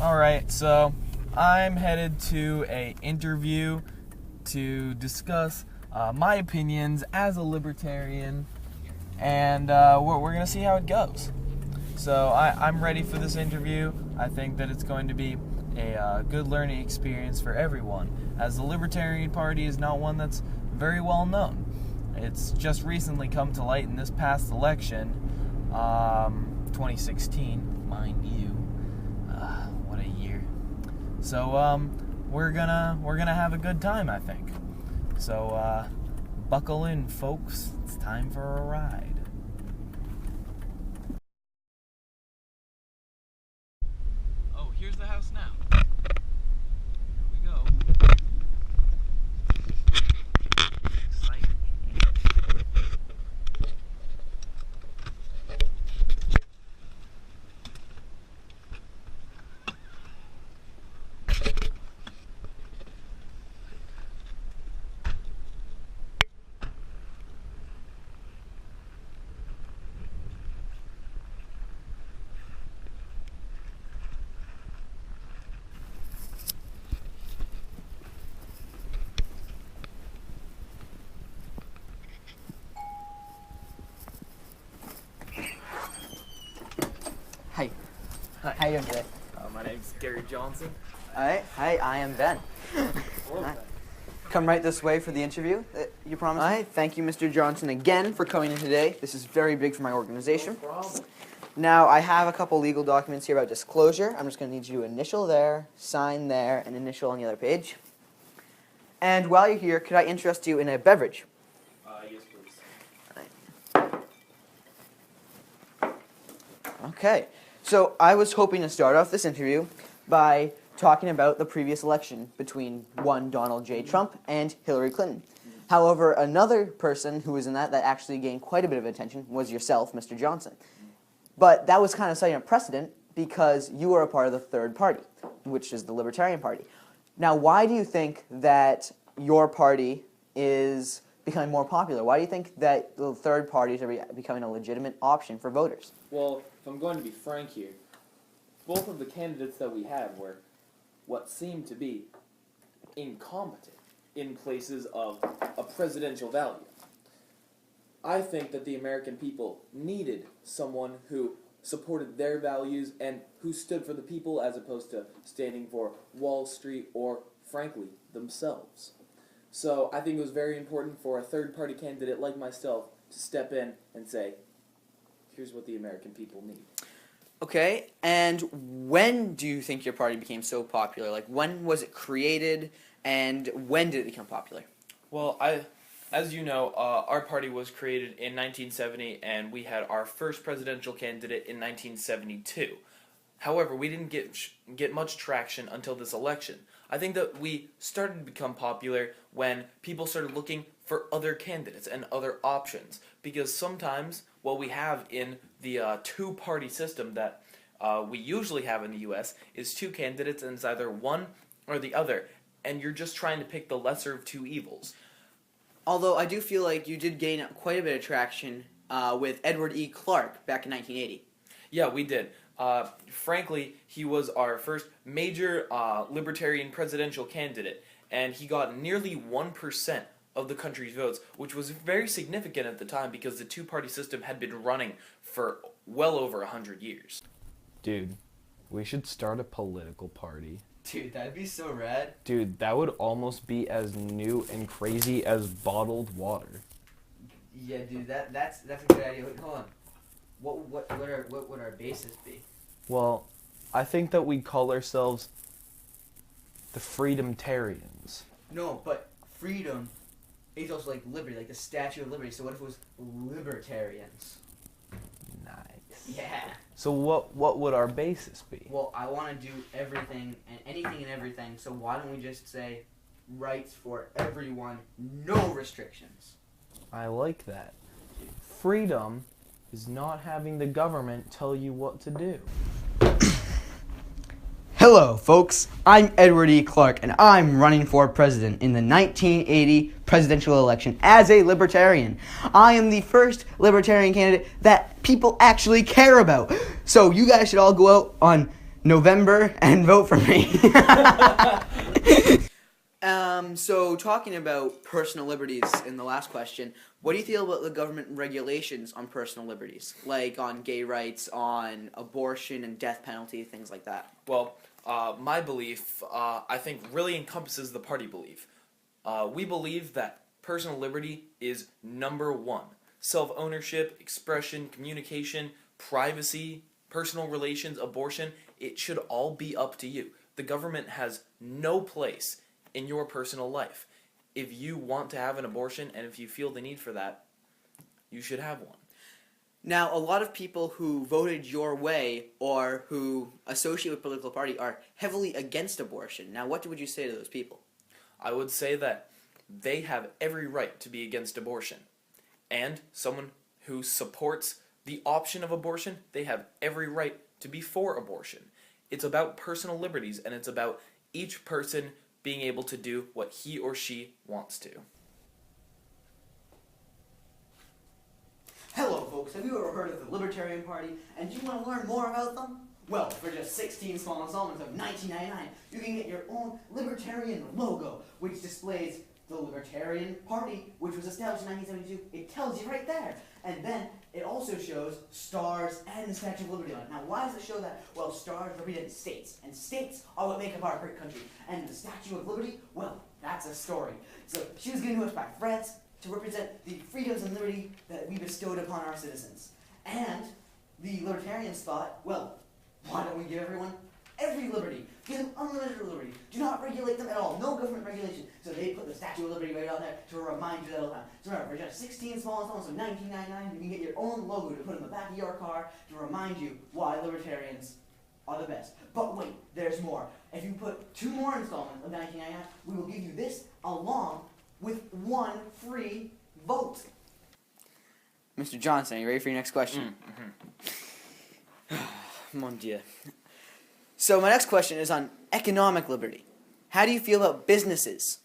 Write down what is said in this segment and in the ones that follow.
Alright, so I'm headed to an interview to discuss my opinions as a libertarian, and we're going to see how it goes. So I'm ready for this interview. I think that it's going to be a good learning experience for everyone, as the Libertarian Party is not one that's very well known. It's just recently come to light in this past election, 2016, mind you. What a year. So we're gonna have a good time, I think. So buckle in, folks. It's time for a ride. Oh, here's the house now. Here we go. Exciting. Hi. Hi. How you doing today? My name's Gary Johnson. Alright. Hi, I am Ben. Hello, Hi. Ben. Come right this way for the interview that you promised. Alright, thank you, Mr. Johnson, again for coming in today. This is very big for my organization. No problem. Now, I have a couple legal documents here about disclosure. I'm just going to need you to initial there, sign there, and initial on the other page. And while you're here, could I interest you in a beverage? Yes, please. Okay, so I was hoping to start off this interview by talking about the previous election between one Donald J. Trump and Hillary Clinton. However, another person who was in that actually gained quite a bit of attention was yourself, Mr. Johnson. But that was kind of setting a precedent because you are a part of the third party, which is the Libertarian Party. Now, why do you think that your party is becoming more popular? Why do you think that the third parties are becoming a legitimate option for voters? Well, if I'm going to be frank here, both of the candidates that we had were what seemed to be incompetent in places of a presidential value. I think that the American people needed someone who supported their values and who stood for the people as opposed to standing for Wall Street or, frankly, themselves. So I think it was very important for a third-party candidate like myself to step in and say, here's what the American people need. Okay, and when do you think your party became so popular? Like, when was it created, and when did it become popular? Well, as you know, our party was created in 1970, and we had our first presidential candidate in 1972. However, we didn't get much traction until this election. I think that we started to become popular when people started looking for other candidates and other options, because sometimes what we have in the two-party system that we usually have in the U.S. is two candidates, and it's either one or the other, and you're just trying to pick the lesser of two evils. Although I do feel like you did gain quite a bit of traction with Edward E. Clark back in 1980. Yeah, we did. Frankly, he was our first major libertarian presidential candidate, and he got nearly 1% of the country's votes, which was very significant at the time because the two-party system had been running for well over 100 years. Dude, we should start a political party. Dude, that'd be so rad. Dude, that would almost be as new and crazy as bottled water. Yeah, dude, that's a good idea. Wait, hold on. What would our basis be? Well, I think that we'd call ourselves the Freedomtarians. No, but freedom is also like liberty, like the Statue of Liberty. So what if it was libertarians? Nice. Yeah. So what would our basis be? Well, I want to do everything and anything and everything. So why don't we just say rights for everyone, no restrictions? I like that. Freedom is not having the government tell you what to do. Hello, folks. I'm Edward E. Clark, and I'm running for president in the 1980 presidential election as a libertarian. I am the first libertarian candidate that people actually care about. So you guys should all go out on November and vote for me. So talking about personal liberties in the last question, what do you feel about the government regulations on personal liberties? Like on gay rights, on abortion and death penalty, things like that? Well, my belief, I think, really encompasses the party belief. We believe that personal liberty is number one. Self-ownership, expression, communication, privacy, personal relations, abortion, it should all be up to you. The government has no place in your personal life. If you want to have an abortion and if you feel the need for that, you should have one. Now, a lot of people who voted your way or who associate with a political party are heavily against abortion. Now, what would you say to those people? I would say that they have every right to be against abortion. And someone who supports the option of abortion, they have every right to be for abortion. It's about personal liberties, and it's about each person being able to do what he or she wants to. Hello, folks. Have you ever heard of the Libertarian Party, and do you want to learn more about them? Well, for just 16 small installments of $19.99, you can get your own Libertarian logo, which displays the Libertarian Party, which was established in 1972. It tells you right there. And then it also shows stars and the Statue of Liberty on it. Now, why does it show that? Well, stars represent states, and states are what make up our great country. And the Statue of Liberty, well, that's a story. So she was given to us by France to represent the freedoms and liberty that we bestowed upon our citizens. And the Libertarians thought, well, why don't we give everyone every liberty? Give them unlimited liberty. Do not regulate them at all. No government regulation. So they put the Statue of Liberty right on there to remind you that all the time. So remember, for just 16 small installments of $19.99, you can get your own logo to put in the back of your car to remind you why libertarians are the best. But wait, there's more. If you put 2 more installments of $19.99, we will give you this along with 1 free vote. Mr. Johnson, are you ready for your next question? Mon Dieu. So my next question is on economic liberty. How do you feel about businesses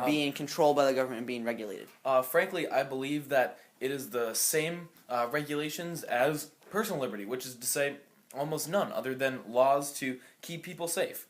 being controlled by the government and being regulated? Frankly, I believe that it is the same regulations as personal liberty, which is to say almost none, other than laws to keep people safe.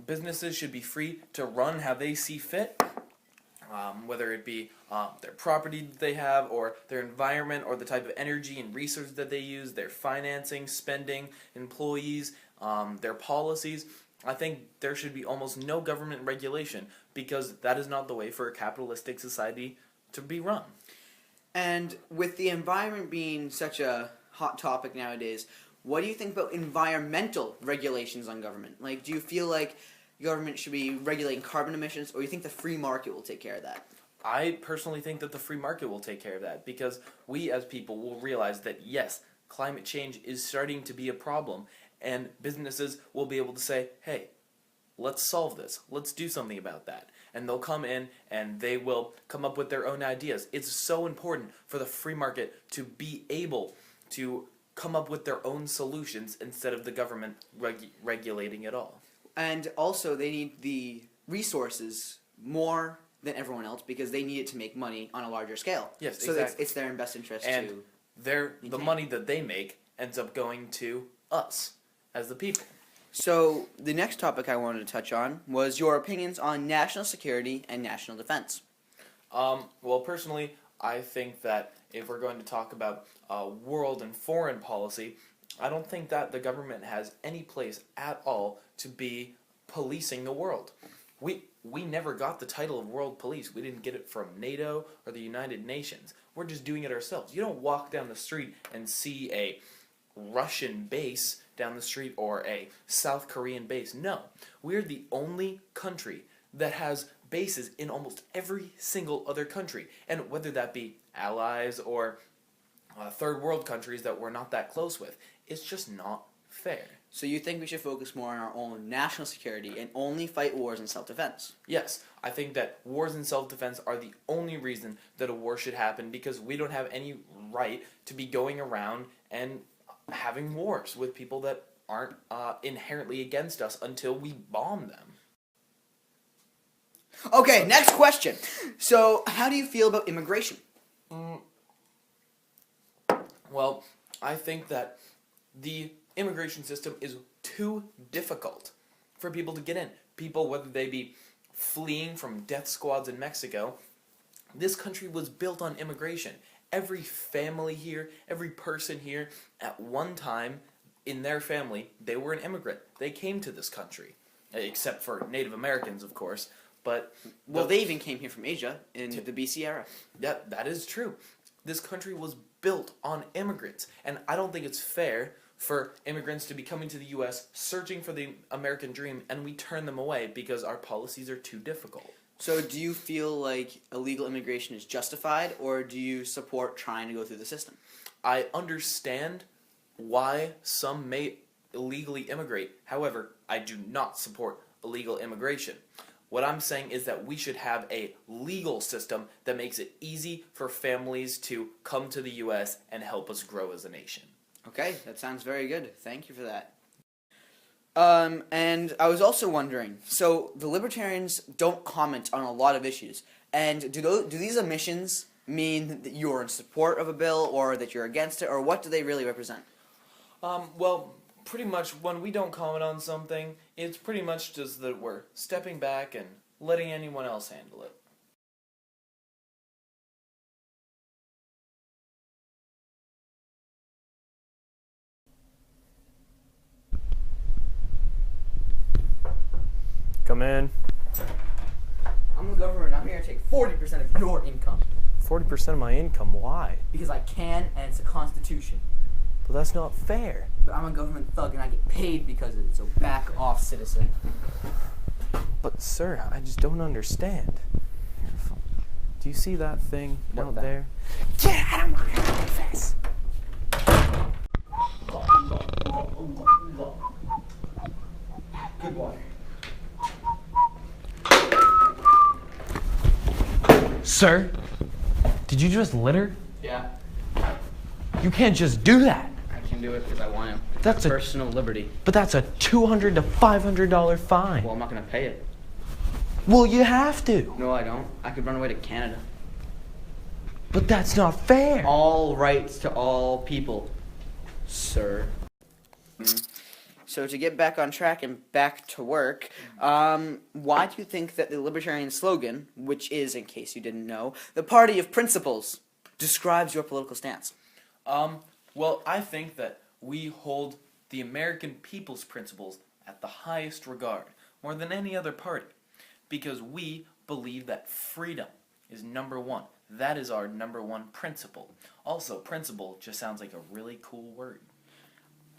Businesses should be free to run how they see fit, whether it be their property that they have, or their environment, or the type of energy and resources that they use, their financing, spending, employees, their policies. I think there should be almost no government regulation, because that is not the way for a capitalistic society to be run. And with the environment being such a hot topic nowadays, what do you think about environmental regulations on government? Like, do you feel like government should be regulating carbon emissions, or do you think the free market will take care of that? I personally think that the free market will take care of that, because we as people will realize that, yes, climate change is starting to be a problem, and businesses will be able to say, hey, let's solve this, let's do something about that. And they'll come in and they will come up with their own ideas. It's so important for the free market to be able to come up with their own solutions instead of the government regulating it all. And also, they need the resources more than everyone else, because they need it to make money on a larger scale. Yes, so exactly. it's their best interest and to... the money that they make ends up going to us as the people. So the next topic I wanted to touch on was your opinions on national security and national defense. Well, personally, I think that if we're going to talk about world and foreign policy, I don't think that the government has any place at all to be policing the world. We never got the title of world police. We didn't get it from NATO or the United Nations. We're just doing it ourselves. You don't walk down the street and see a Russian base down the street or a South Korean base. No. We're the only country that has bases in almost every single other country. And whether that be allies or third world countries that we're not that close with, it's just not fair. So you think we should focus more on our own national security and only fight wars in self-defense? Yes, I think that wars in self-defense are the only reason that a war should happen, because we don't have any right to be going around and having wars with people that aren't inherently against us until we bomb them. Okay, next question. So, how do you feel about immigration? Well, I think that the immigration system is too difficult for people to get in. People, whether they be fleeing from death squads in Mexico, this country was built on immigration. Every family here, every person here, at one time in their family, they were an immigrant. They came to this country, except for Native Americans, of course. But Well, they even came here from Asia in the BC era. that is true. This country was built on immigrants, and I don't think it's fair for immigrants to be coming to the U.S. searching for the American dream, and we turn them away because our policies are too difficult. So do you feel like illegal immigration is justified, or do you support trying to go through the system? I understand why some may illegally immigrate. However, I do not support illegal immigration. What I'm saying is that we should have a legal system that makes it easy for families to come to the U.S. and help us grow as a nation. Okay, that sounds very good. Thank you for that. And I was also wondering, so the Libertarians don't comment on a lot of issues, and do these omissions mean that you're in support of a bill, or that you're against it, or what do they really represent? Well, pretty much when we don't comment on something, it's pretty much just that we're stepping back and letting anyone else handle it. Come in. I'm the government. I'm here to take 40% of your income. 40% of my income. Why? Because I can, and it's a constitution. But that's not fair. But I'm a government thug, and I get paid because of it, so back off, citizen. But sir, I just don't understand. Do you see that thing What out the- there? Get out of my face! Good water. Sir, did you just litter? Yeah, You can't just do that. I can do it because I want to. That's a- personal liberty. But that's a $200 to $500 fine. Well, I'm not going to pay it. Well, you have to. No, I don't. I could run away to Canada. But that's not fair. All rights to all people, sir. So to get back on track and back to work, why do you think that the Libertarian slogan, which is, in case you didn't know, the party of principles, describes your political stance? Well, I think that we hold the American people's principles at the highest regard, more than any other party, because we believe that freedom is number one. That is our number one principle. Also, principle just sounds like a really cool word.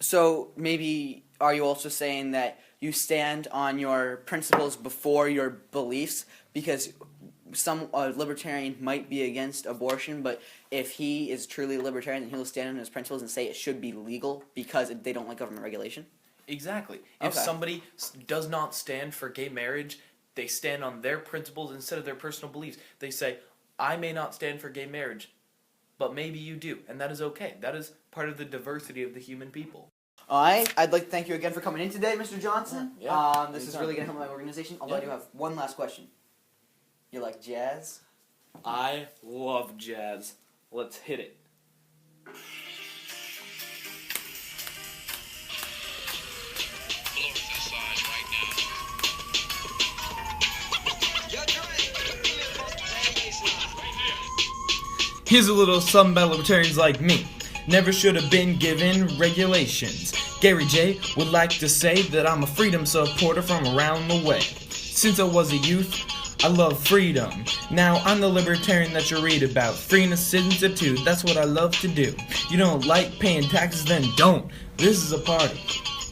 So maybe are you also saying that you stand on your principles before your beliefs? Because some libertarian might be against abortion, but if he is truly a libertarian, then he'll stand on his principles and say it should be legal because they don't like government regulation? Exactly. If Okay. somebody does not stand for gay marriage, they stand on their principles instead of their personal beliefs. They say, I may not stand for gay marriage, but maybe you do, and that is okay. That is part of the diversity of the human people. Alright, I'd like to thank you again for coming in today, Mr. Johnson. Yeah, This is anytime. really going to help my organization, although I do have one last question. You like jazz? I love jazz. Let's hit it. Here's a little something about libertarians like me. Never should have been given regulations. Gary J would like to say that I'm a freedom supporter from around the way. Since I was a youth, I love freedom. Now I'm the libertarian that you read about. Free in a citizenship, that's what I love to do. You don't like paying taxes, then don't. This is a party,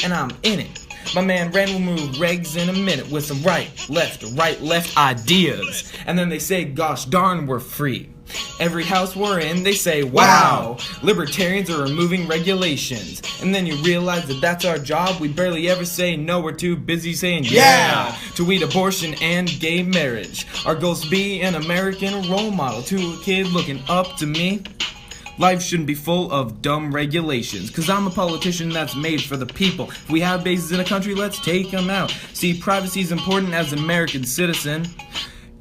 and I'm in it. My man Ren will move regs in a minute with some right, left ideas. And then they say, gosh darn, we're free. Every house we're in, they say, wow, libertarians are removing regulations. And then you realize that that's our job. We barely ever say no, we're too busy saying yeah to weed abortion and gay marriage. Our goals be an American role model to a kid looking up to me. Life shouldn't be full of dumb regulations, cause I'm a politician that's made for the people. If we have bases in a country, let's take them out. See, privacy is important as an American citizen.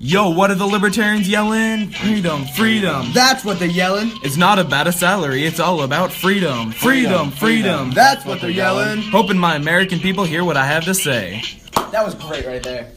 Yo, what are the libertarians yelling? Freedom, freedom. That's what they're yelling. It's not about a salary, it's all about freedom. Freedom, freedom. That's what they're yelling. Hoping my American people hear what I have to say. That was great right there.